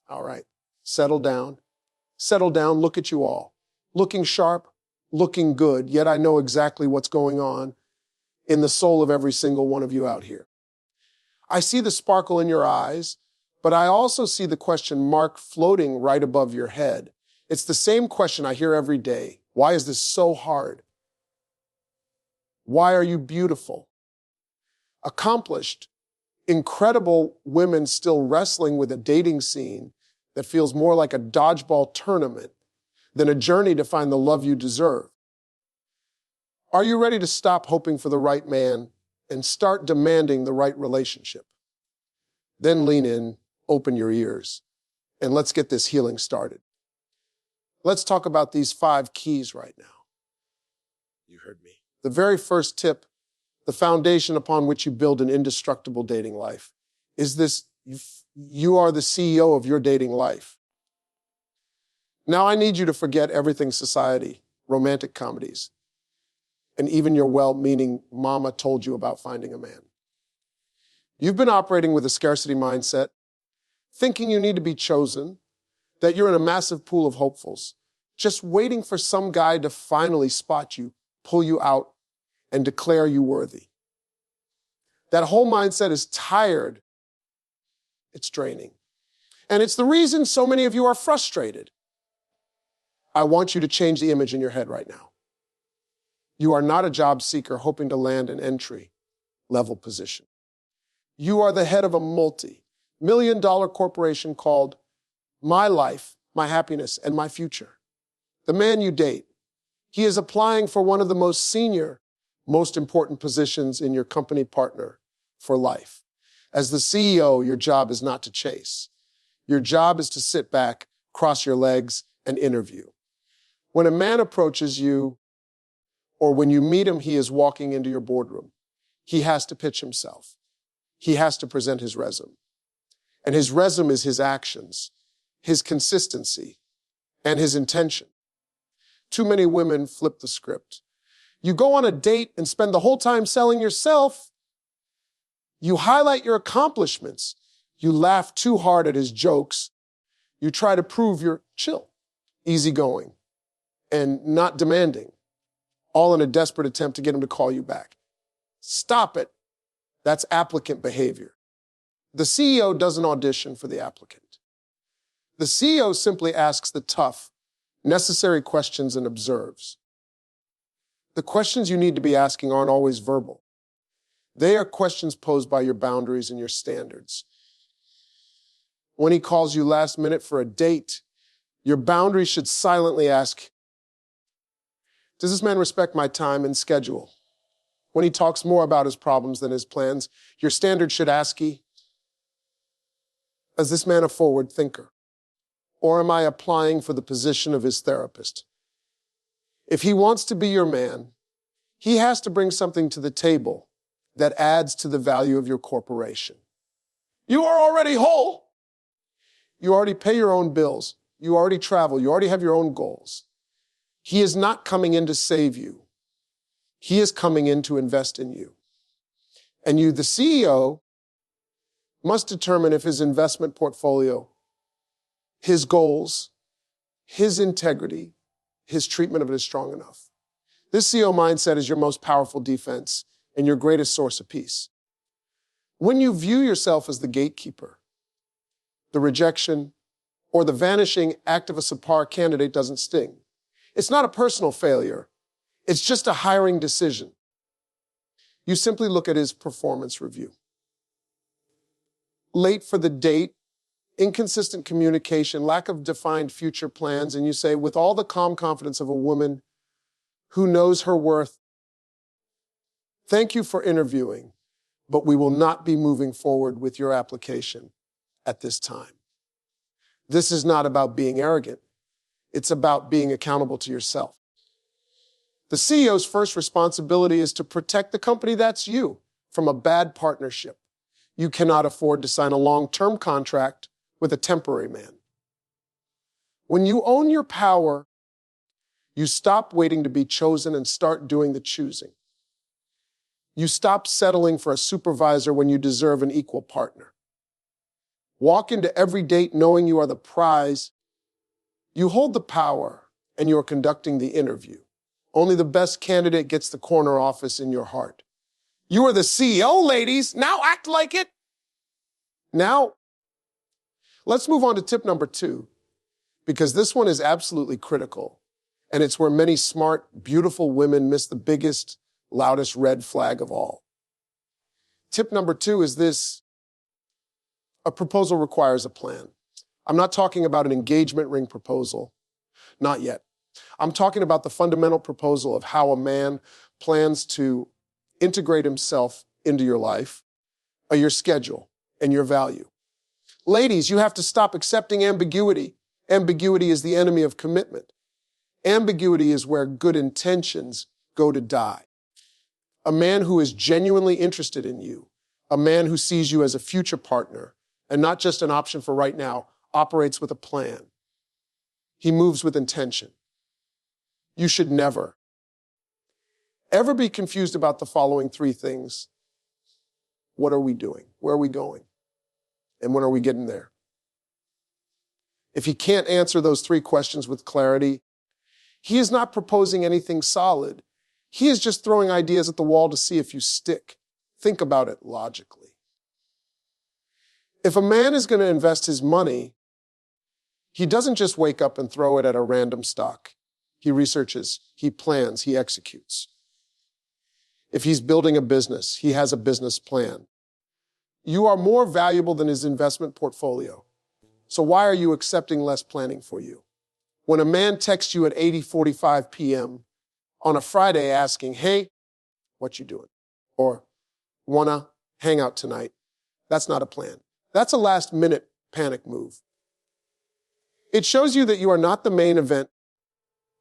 All right, settle down. Settle down, look at you all. Looking sharp, looking good, yet I know exactly what's going on in the soul of every single one of you out here. I see the sparkle in your eyes, but I also see the question mark floating right above your head. It's the same question I hear every day. Why is this so hard? Why are you beautiful? Accomplished, incredible women still wrestling with a dating scene that feels more like a dodgeball tournament than a journey to find the love you deserve. Are you ready to stop hoping for the right man and start demanding the right relationship? Then lean in, open your ears, and let's get this healing started. Let's talk about these 5 keys right now. You heard me. The very first tip, the foundation upon which you build an indestructible dating life, is this: you are the CEO of your dating life. Now I need you to forget everything society, romantic comedies, and even your well-meaning mama told you about finding a man. You've been operating with a scarcity mindset, thinking you need to be chosen, that you're in a massive pool of hopefuls, just waiting for some guy to finally spot you, pull you out, and declare you worthy. That whole mindset is tired. It's draining. And it's the reason so many of you are frustrated. I want you to change the image in your head right now. You are not a job seeker hoping to land an entry-level position. You are the head of a multi-million-dollar corporation called My Life, My Happiness, and My Future. The man you date, he is applying for one of the most senior, most important positions in your company partner for life. As the CEO, your job is not to chase. Your job is to sit back, cross your legs, and interview. When a man approaches you, or when you meet him, he is walking into your boardroom. He has to pitch himself. He has to present his resume. And his resume is his actions, his consistency, and his intention. Too many women flip the script. You go on a date and spend the whole time selling yourself. You highlight your accomplishments. You laugh too hard at his jokes. You try to prove you're chill, easygoing, and not demanding, all in a desperate attempt to get him to call you back. Stop it. That's applicant behavior. The CEO doesn't audition for the applicant. The CEO simply asks the tough, necessary questions and observes. The questions you need to be asking aren't always verbal. They are questions posed by your boundaries and your standards. When he calls you last minute for a date, your boundaries should silently ask, does this man respect my time and schedule? When he talks more about his problems than his plans, your standard should ask, is this man a forward thinker? Or am I applying for the position of his therapist? If he wants to be your man, he has to bring something to the table that adds to the value of your corporation. You are already whole. You already pay your own bills. You already travel. You already have your own goals. He is not coming in to save you. He is coming in to invest in you. And you, the CEO, must determine if his investment portfolio, his goals, his integrity, his treatment of it is strong enough. This CEO mindset is your most powerful defense and your greatest source of peace. When you view yourself as the gatekeeper, the rejection or the vanishing act of a subpar candidate doesn't sting. It's not a personal failure. It's just a hiring decision. You simply look at his performance review. Late for the date, inconsistent communication, lack of defined future plans, and you say, with all the calm confidence of a woman who knows her worth, thank you for interviewing, but we will not be moving forward with your application at this time. This is not about being arrogant. It's about being accountable to yourself. The CEO's first responsibility is to protect the company, that's you, from a bad partnership. You cannot afford to sign a long-term contract with a temporary man. When you own your power, you stop waiting to be chosen and start doing the choosing. You stop settling for a supervisor when you deserve an equal partner. Walk into every date knowing you are the prize. You hold the power and you are conducting the interview. Only the best candidate gets the corner office in your heart. You are the CEO, ladies. Now act like it. Now, let's move on to tip number 2, because this one is absolutely critical. And it's where many smart, beautiful women miss the biggest, loudest red flag of all. Tip number 2 is this: a proposal requires a plan. I'm not talking about an engagement ring proposal. Not yet. I'm talking about the fundamental proposal of how a man plans to integrate himself into your life, your schedule, and your value. Ladies, you have to stop accepting ambiguity. Ambiguity is the enemy of commitment. Ambiguity is where good intentions go to die. A man who is genuinely interested in you, a man who sees you as a future partner and not just an option for right now, operates with a plan. He moves with intention. You should never, ever be confused about the following 3 things. What are we doing? Where are we going? And when are we getting there? If he can't answer those 3 questions with clarity, he is not proposing anything solid. He is just throwing ideas at the wall to see if you stick. Think about it logically. If a man is going to invest his money, he doesn't just wake up and throw it at a random stock. He researches, he plans, he executes. If he's building a business, he has a business plan. You are more valuable than his investment portfolio. So why are you accepting less planning for you? When a man texts you at 8:45 p.m. on a Friday asking, hey, what you doing? Or wanna hang out tonight? That's not a plan. That's a last-minute panic move. It shows you that you are not the main event.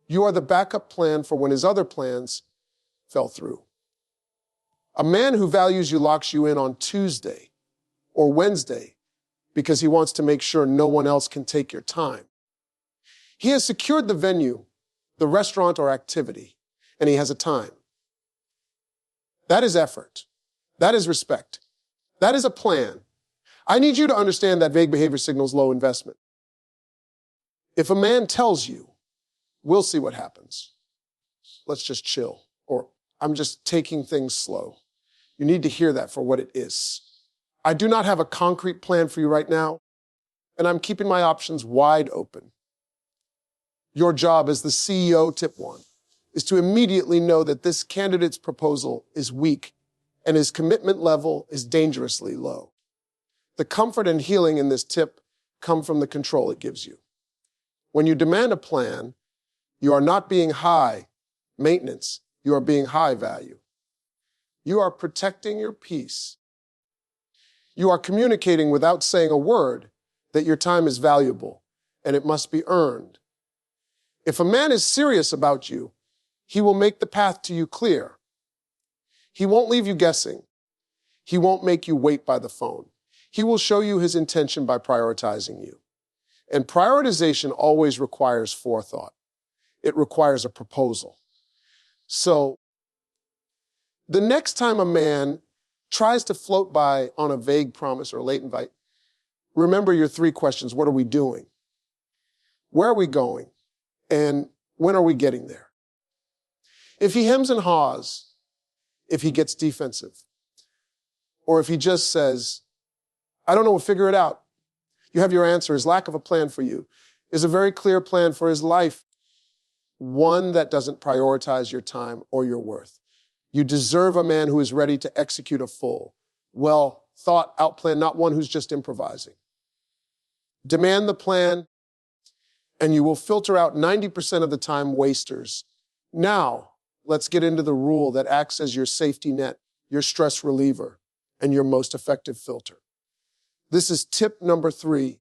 You are the backup plan for when his other plans fell through. A man who values you locks you in on Tuesday or Wednesday because he wants to make sure no one else can take your time. He has secured the venue, the restaurant or activity, and he has a time. That is effort. That is respect. That is a plan. I need you to understand that vague behavior signals low investment. If a man tells you, we'll see what happens, let's just chill, or I'm just taking things slow, you need to hear that for what it is. I do not have a concrete plan for you right now, and I'm keeping my options wide open. Your job as the CEO, tip 1, is to immediately know that this candidate's proposal is weak and his commitment level is dangerously low. The comfort and healing in this tip come from the control it gives you. When you demand a plan, you are not being high maintenance, you are being high value. You are protecting your peace. You are communicating without saying a word that your time is valuable and it must be earned. If a man is serious about you, he will make the path to you clear. He won't leave you guessing. He won't make you wait by the phone. He will show you his intention by prioritizing you. And prioritization always requires forethought. It requires a proposal. So, the next time a man tries to float by on a vague promise or late invite, remember your 3 questions. What are we doing? Where are we going? And when are we getting there? If he hems and haws, if he gets defensive, or if he just says, I don't know, we'll figure it out, you have your answer. His lack of a plan for you is a very clear plan for his life, one that doesn't prioritize your time or your worth. You deserve a man who is ready to execute a full, well thought out plan, not one who's just improvising. Demand the plan, and you will filter out 90% of the time wasters. Now, let's get into the rule that acts as your safety net, your stress reliever, and your most effective filter. This is tip number 3.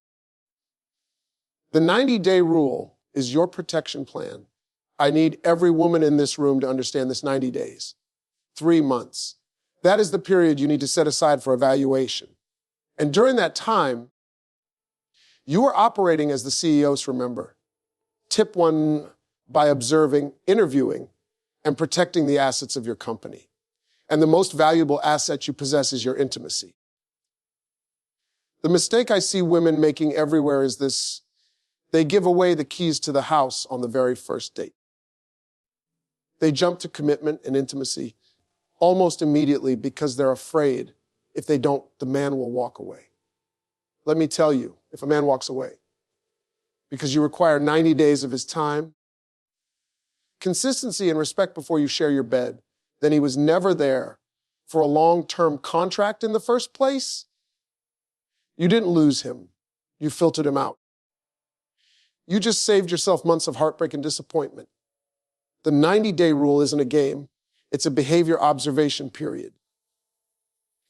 The 90-day rule is your protection plan. I need every woman in this room to understand this 90 days. 3 months. That is the period you need to set aside for evaluation. And during that time, you are operating as the CEOs, remember. Tip 1, by observing, interviewing, and protecting the assets of your company. And the most valuable asset you possess is your intimacy. The mistake I see women making everywhere is this: they give away the keys to the house on the very first date. They jump to commitment and intimacy almost immediately because they're afraid if they don't, the man will walk away. Let me tell you, if a man walks away, because you require 90 days of his time, consistency and respect before you share your bed, then he was never there for a long-term contract in the first place. You didn't lose him. You filtered him out. You just saved yourself months of heartbreak and disappointment. The 90-day rule isn't a game. It's a behavior observation period.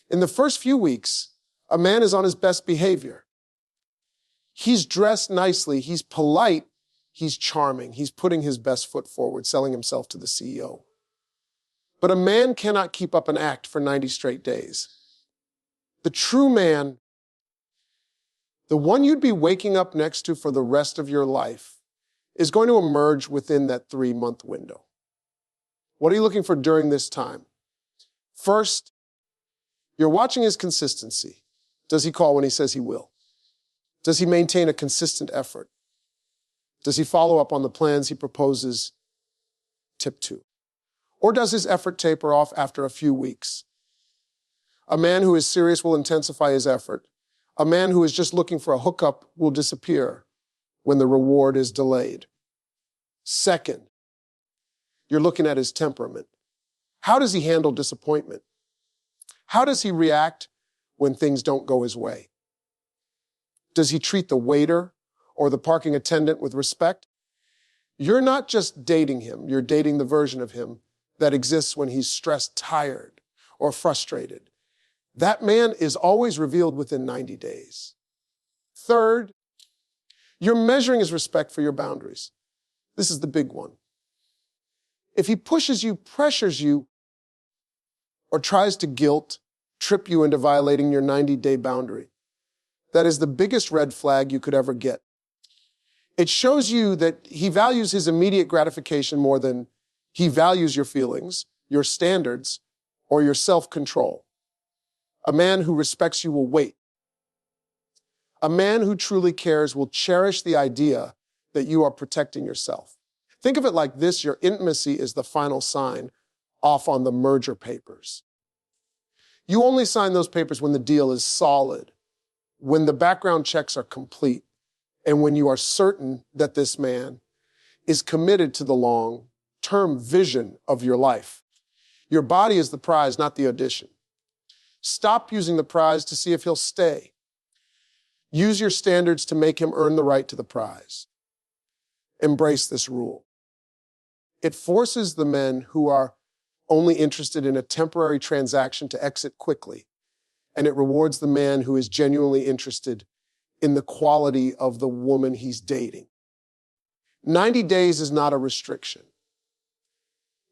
In the first few weeks, a man is on his best behavior. He's dressed nicely, he's polite, he's charming, he's putting his best foot forward, selling himself to the CEO. But a man cannot keep up an act for 90 straight days. The true man, the one you'd be waking up next to for the rest of your life, is going to emerge within that 3-month window. What are you looking for during this time? First, you're watching his consistency. Does he call when he says he will? Does he maintain a consistent effort? Does he follow up on the plans he proposes? Tip 2. Or does his effort taper off after a few weeks? A man who is serious will intensify his effort. A man who is just looking for a hookup will disappear when the reward is delayed. Second, you're looking at his temperament. How does he handle disappointment? How does he react when things don't go his way? Does he treat the waiter or the parking attendant with respect? You're not just dating him, you're dating the version of him that exists when he's stressed, tired, or frustrated. That man is always revealed within 90 days. Third, you're measuring his respect for your boundaries. This is the big one. If he pushes you, pressures you, or tries to guilt, trip you into violating your 90-day boundary, that is the biggest red flag you could ever get. It shows you that he values his immediate gratification more than he values your feelings, your standards, or your self-control. A man who respects you will wait. A man who truly cares will cherish the idea that you are protecting yourself. Think of it like this: your intimacy is the final sign off on the merger papers. You only sign those papers when the deal is solid, when the background checks are complete, and when you are certain that this man is committed to the long-term vision of your life. Your body is the prize, not the audition. Stop using the prize to see if he'll stay. Use your standards to make him earn the right to the prize. Embrace this rule. It forces the men who are only interested in a temporary transaction to exit quickly, and it rewards the man who is genuinely interested in the quality of the woman he's dating. 90 days is not a restriction.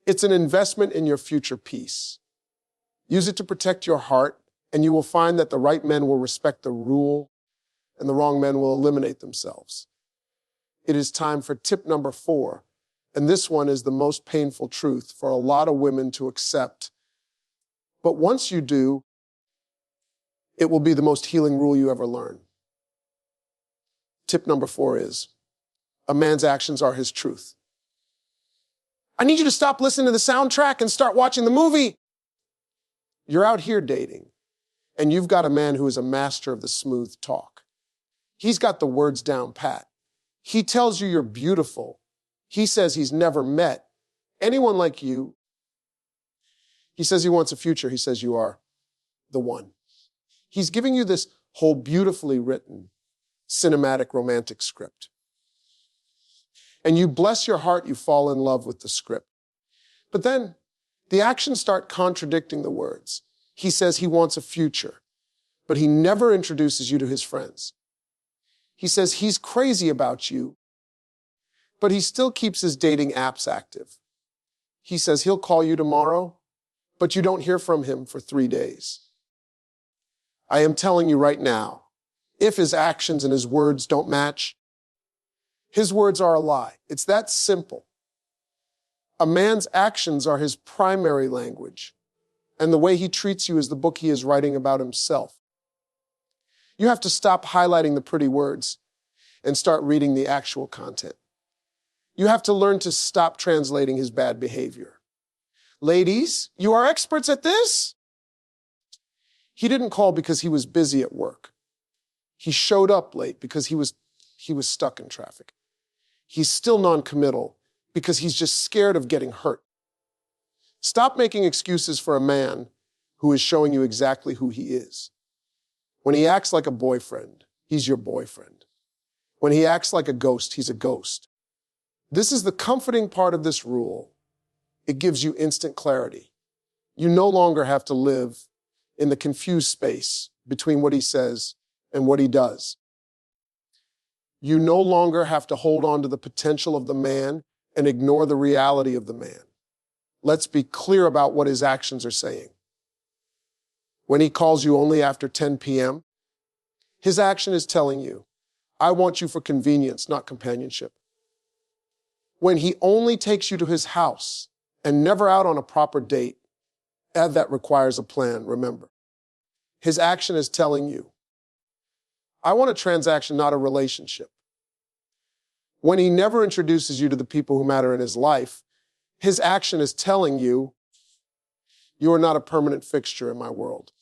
It's an investment in your future peace. Use it to protect your heart, and you will find that the right men will respect the rule and the wrong men will eliminate themselves. It is time for tip number 4, and this one is the most painful truth for a lot of women to accept. But once you do, it will be the most healing rule you ever learn. Tip number 4 is, a man's actions are his truth. I need you to stop listening to the soundtrack and start watching the movie. You're out here dating, and you've got a man who is a master of the smooth talk. He's got the words down pat. He tells you you're beautiful. He says he's never met anyone like you. He says he wants a future. He says you are the one. He's giving you this whole beautifully written, cinematic, romantic script. And you bless your heart, you fall in love with the script. But then the actions start contradicting the words. He says he wants a future, but he never introduces you to his friends. He says he's crazy about you, but he still keeps his dating apps active. He says he'll call you tomorrow, but you don't hear from him for 3 days. I am telling you right now, if his actions and his words don't match, his words are a lie. It's that simple. A man's actions are his primary language, and the way he treats you is the book he is writing about himself. You have to stop highlighting the pretty words and start reading the actual content. You have to learn to stop translating his bad behavior. Ladies, you are experts at this. He didn't call because he was busy at work. He showed up late because he was stuck in traffic. He's still non-committal because he's just scared of getting hurt. Stop making excuses for a man who is showing you exactly who he is. When he acts like a boyfriend, he's your boyfriend. When he acts like a ghost, he's a ghost. This is the comforting part of this rule. It gives you instant clarity. You no longer have to live in the confused space between what he says and what he does. You no longer have to hold on to the potential of the man and ignore the reality of the man. Let's be clear about what his actions are saying. When he calls you only after 10 p.m., his action is telling you, I want you for convenience, not companionship. When he only takes you to his house and never out on a proper date, and that requires a plan, remember. His action is telling you, I want a transaction, not a relationship. When he never introduces you to the people who matter in his life, his action is telling you, you are not a permanent fixture in my world.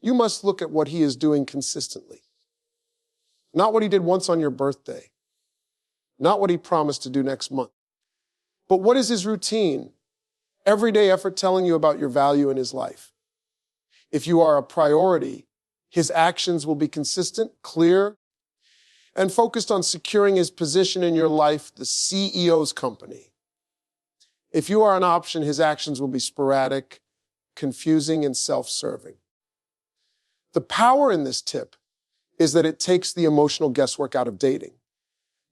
You must look at what he is doing consistently. Not what he did once on your birthday. Not what he promised to do next month. But what is his routine? Everyday effort telling you about your value in his life. If you are a priority, his actions will be consistent, clear, and focused on securing his position in your life, the CEO's company. If you are an option, his actions will be sporadic, confusing, and self-serving. The power in this tip is that it takes the emotional guesswork out of dating.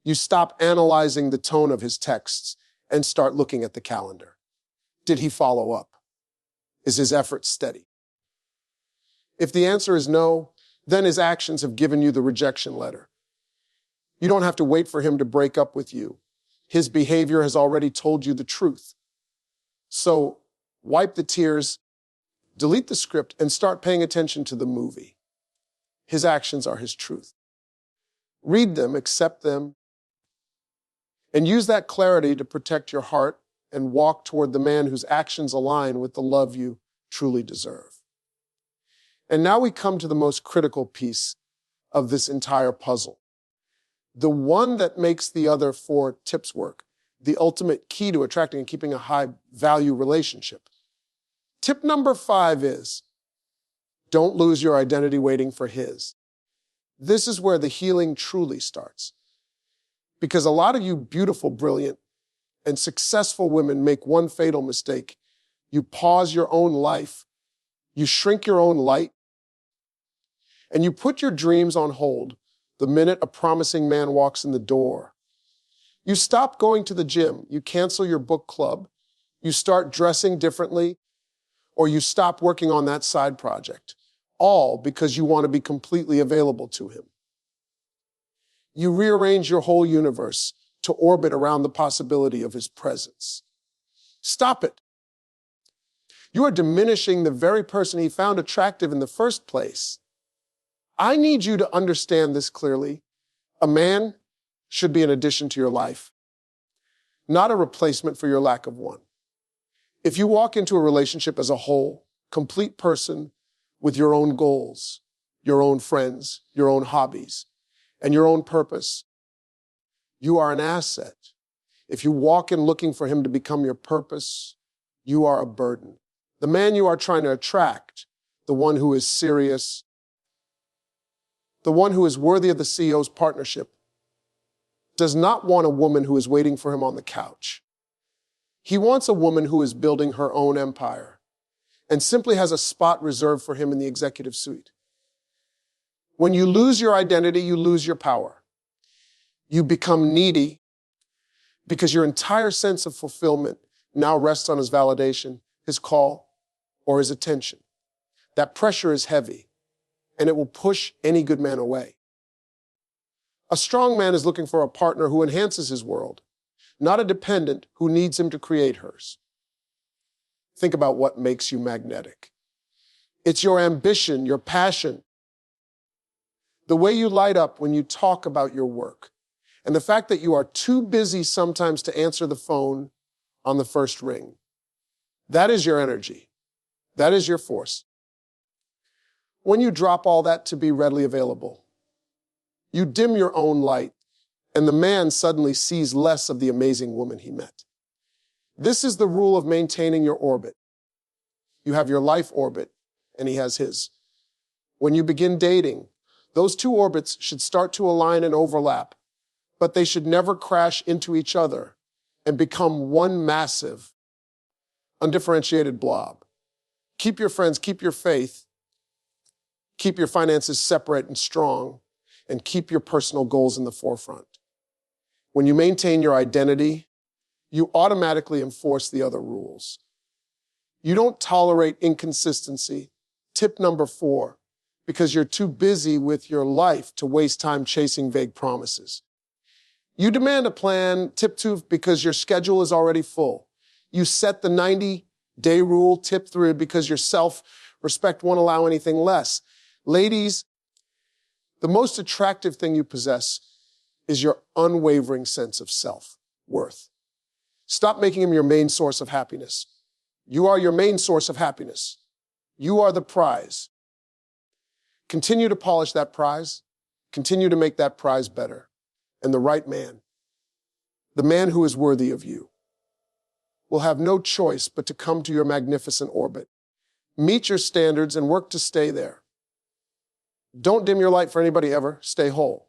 You stop analyzing the tone of his texts and start looking at the calendar. Did he follow up? Is his effort steady? If the answer is no, then his actions have given you the rejection letter. You don't have to wait for him to break up with you. His behavior has already told you the truth. So wipe the tears, delete the script, and start paying attention to the movie. His actions are his truth. Read them, accept them, and use that clarity to protect your heart and walk toward the man whose actions align with the love you truly deserve. And now we come to the most critical piece of this entire puzzle. The one that makes the other 4 tips work. The ultimate key to attracting and keeping a high-value relationship. Tip number 5 is, don't lose your identity waiting for his. This is where the healing truly starts. Because a lot of you beautiful, brilliant, and successful women make one fatal mistake. You pause your own life, you shrink your own light, and you put your dreams on hold the minute a promising man walks in the door. You stop going to the gym, you cancel your book club, you start dressing differently, or you stop working on that side project, all because you want to be completely available to him. You rearrange your whole universe to orbit around the possibility of his presence. Stop it. You are diminishing the very person he found attractive in the first place. I need you to understand this clearly. A man should be an addition to your life, not a replacement for your lack of one. If you walk into a relationship as a whole, complete person with your own goals, your own friends, your own hobbies, and your own purpose, you are an asset. If you walk in looking for him to become your purpose, you are a burden. The man you are trying to attract, the one who is serious, the one who is worthy of the CEO's partnership, does not want a woman who is waiting for him on the couch. He wants a woman who is building her own empire and simply has a spot reserved for him in the executive suite. When you lose your identity, you lose your power. You become needy because your entire sense of fulfillment now rests on his validation, his call, or his attention. That pressure is heavy, and it will push any good man away. A strong man is looking for a partner who enhances his world, not a dependent who needs him to create hers. Think about what makes you magnetic. It's your ambition, your passion, the way you light up when you talk about your work, and the fact that you are too busy sometimes to answer the phone on the first ring. That is your energy. That is your force. When you drop all that to be readily available, you dim your own light, and the man suddenly sees less of the amazing woman he met. This is the rule of maintaining your orbit. You have your life orbit, and he has his. When you begin dating, those two orbits should start to align and overlap, but they should never crash into each other and become one massive, undifferentiated blob. Keep your friends, keep your faith, keep your finances separate and strong, and keep your personal goals in the forefront. When you maintain your identity, you automatically enforce the other rules. You don't tolerate inconsistency. Tip number 4, because you're too busy with your life to waste time chasing vague promises. You demand a plan. Tip 2, because your schedule is already full. You set the 90-day rule. Tip 3, because your self-respect won't allow anything less. Ladies, the most attractive thing you possess is your unwavering sense of self-worth. Stop making him your main source of happiness. You are your main source of happiness. You are the prize. Continue to polish that prize. Continue to make that prize better. And the right man, the man who is worthy of you, will have no choice but to come to your magnificent orbit. Meet your standards and work to stay there. Don't dim your light for anybody ever. Stay whole.